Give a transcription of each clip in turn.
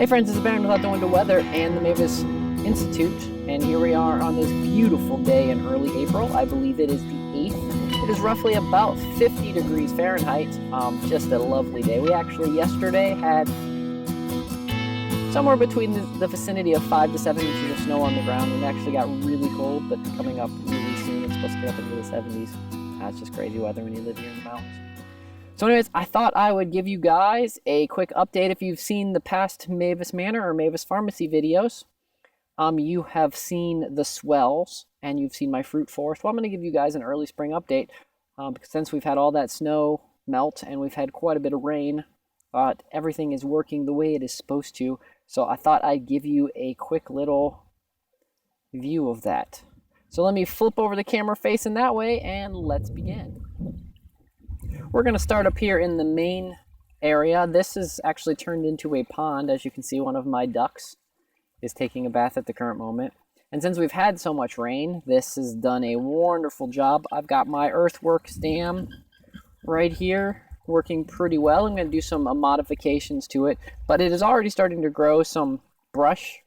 Hey friends, this is Baron without the winter weather and the Mavis Institute, and here we are on this beautiful day in early April. I believe it is the 8th. It is roughly about 50 degrees Fahrenheit. Just a lovely day. We actually yesterday had somewhere between the vicinity of 5 to 7 inches of snow on the ground. It actually got really cold, but coming up really soon. It's supposed to get up into the 70s. That's just crazy weather when you live here in the mountains. So anyways, I thought I would give you guys a quick update. If you've seen the past Mavis Manor or Mavis Farmacy videos, you have seen the swales and you've seen my fruit forest. Well, I'm going to give you guys an early spring update because since we've had all that snow melt and we've had quite a bit of rain, everything is working the way it is supposed to. So I thought I'd give you a quick little view of that. So let me flip over the camera facing that way and let's begin. We're going to start up here in the main area. This is actually turned into a pond. As you can see, one of my ducks is taking a bath at the current moment. And since we've had so much rain, this has done a wonderful job. I've got my earthworks dam right here working pretty well. I'm going to do some modifications to it, but it is already starting to grow some brush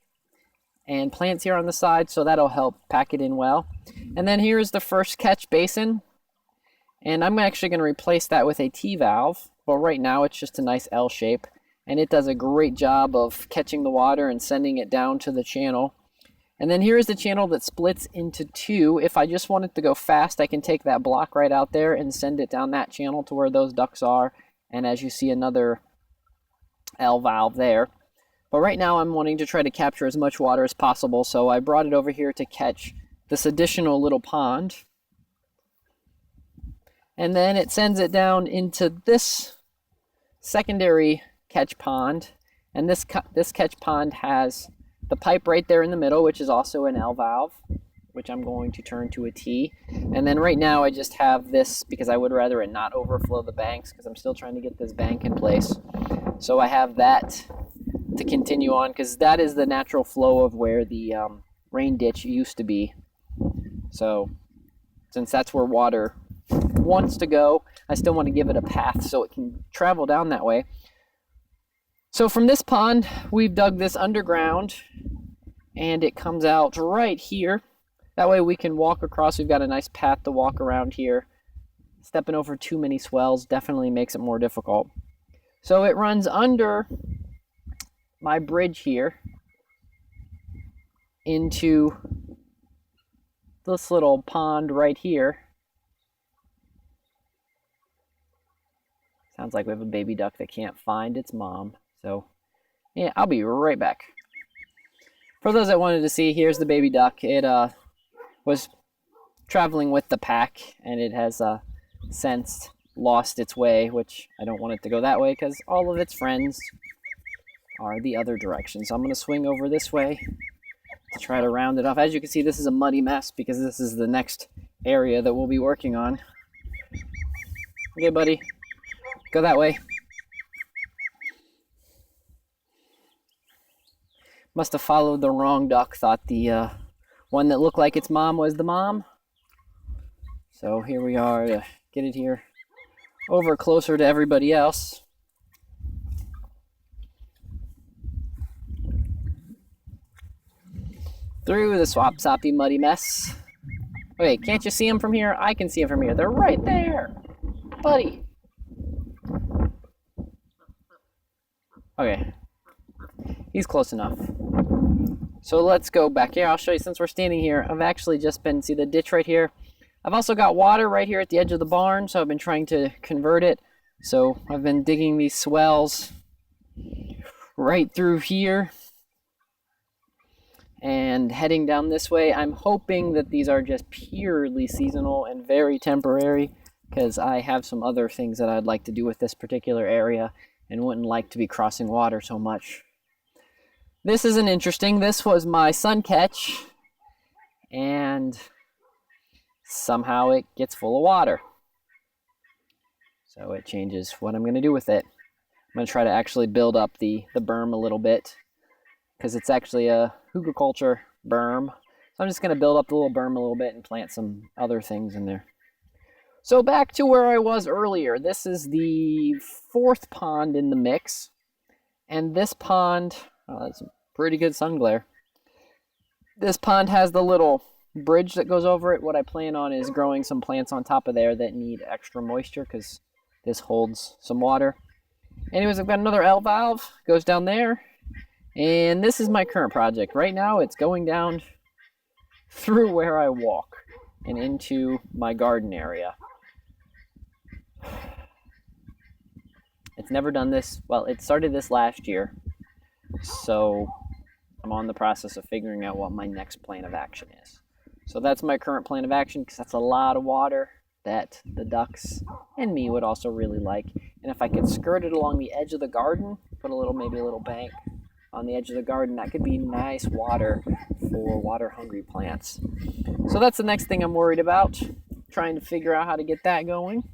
and plants here on the side, so that'll help pack it in well. And then here's the first catch basin. And I'm actually going to replace that with a T-valve. Well, right now it's just a nice L shape. And it does a great job of catching the water and sending it down to the channel. And then here's the channel that splits into two. If I just want it to go fast, I can take that block right out there and send it down that channel to where those ducks are. And as you see, another L valve there. But right now I'm wanting to try to capture as much water as possible. So I brought it over here to catch this additional little pond. And then it sends it down into this secondary catch pond. And this catch pond has the pipe right there in the middle, which is also an L valve, which I'm going to turn to a T. And then right now I just have this because I would rather it not overflow the banks because I'm still trying to get this bank in place. So I have that to continue on because that is the natural flow of where the rain ditch used to be. So since that's where water wants to go, I still want to give it a path so it can travel down that way. So from this pond, we've dug this underground and it comes out right here. That way we can walk across. We've got a nice path to walk around here. Stepping over too many swells definitely makes it more difficult. So it runs under my bridge here into this little pond right here. Sounds like we have a baby duck that can't find its mom. So, yeah, I'll be right back. For those that wanted to see, here's the baby duck. It was traveling with the pack, and it has since lost its way, which I don't want it to go that way because all of its friends are the other direction. So I'm going to swing over this way to try to round it off. As you can see, this is a muddy mess because this is the next area that we'll be working on. Okay, buddy. Go that way. Must have followed the wrong duck, thought the one that looked like its mom was the mom. So here we are to get it here over closer to everybody else. Through the swap-soppy muddy mess. Wait, can't you see them from here? I can see them from here. They're right there. Buddy. Okay, he's close enough. So let's go back here. I'll show you since we're standing here. I've actually just been, see the ditch right here? I've also got water right here at the edge of the barn, so I've been trying to convert it. So I've been digging these swales right through here and heading down this way. I'm hoping that these are just purely seasonal and very temporary because I have some other things that I'd like to do with this particular area and wouldn't like to be crossing water so much. This isn't interesting. This was my sun catch, and somehow it gets full of water. So it changes what I'm going to do with it. I'm going to try to actually build up the berm a little bit, because it's actually a ecological berm. So I'm just going to build up the little berm a little bit and plant some other things in there. So back to where I was earlier. This is the fourth pond in the mix. And this pond Oh, that's some pretty good sun glare. This pond has the little bridge that goes over it. What I plan on is growing some plants on top of there that need extra moisture because this holds some water. Anyways, I've got another L valve, goes down there. And this is my current project. Right now, it's going down through where I walk and into my garden area. It's never done this. Well, it started this last year. So I'm on the process of figuring out what my next plan of action is. So that's my current plan of action because that's a lot of water that the ducks and me would also really like. And if I could skirt it along the edge of the garden, put maybe a little bank on the edge of the garden, that could be nice water for water-hungry plants. So that's the next thing I'm worried about, trying to figure out how to get that going.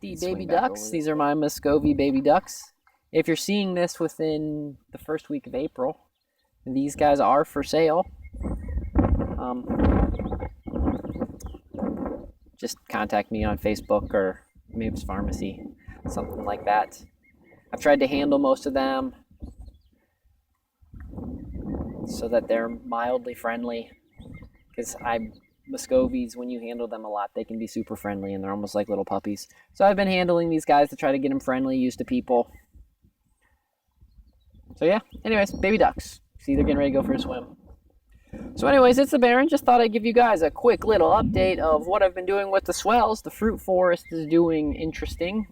The baby ducks, these are my Muscovy baby ducks. If you're seeing this within the first week of April, these guys are for sale. Just contact me on Facebook or Mavis Farmacy, something like that. I've tried to handle most of them so that they're mildly friendly, because Muscovies, when you handle them a lot, they can be super friendly and they're almost like little puppies. So I've been handling these guys to try to get them friendly, used to people. So yeah, anyways, baby ducks. See, they're getting ready to go for a swim. So anyways, it's the Baron. Just thought I'd give you guys a quick little update of what I've been doing with the swales. The fruit forest is doing interesting.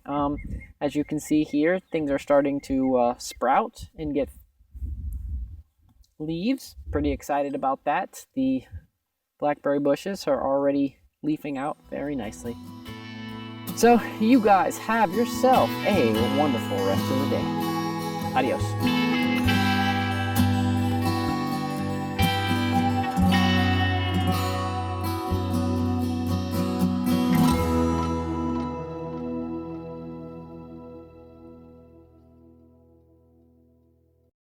As you can see here, things are starting to sprout and get leaves. Pretty excited about that. The blackberry bushes are already leafing out very nicely. So you guys have yourself a wonderful rest of the day. Adios.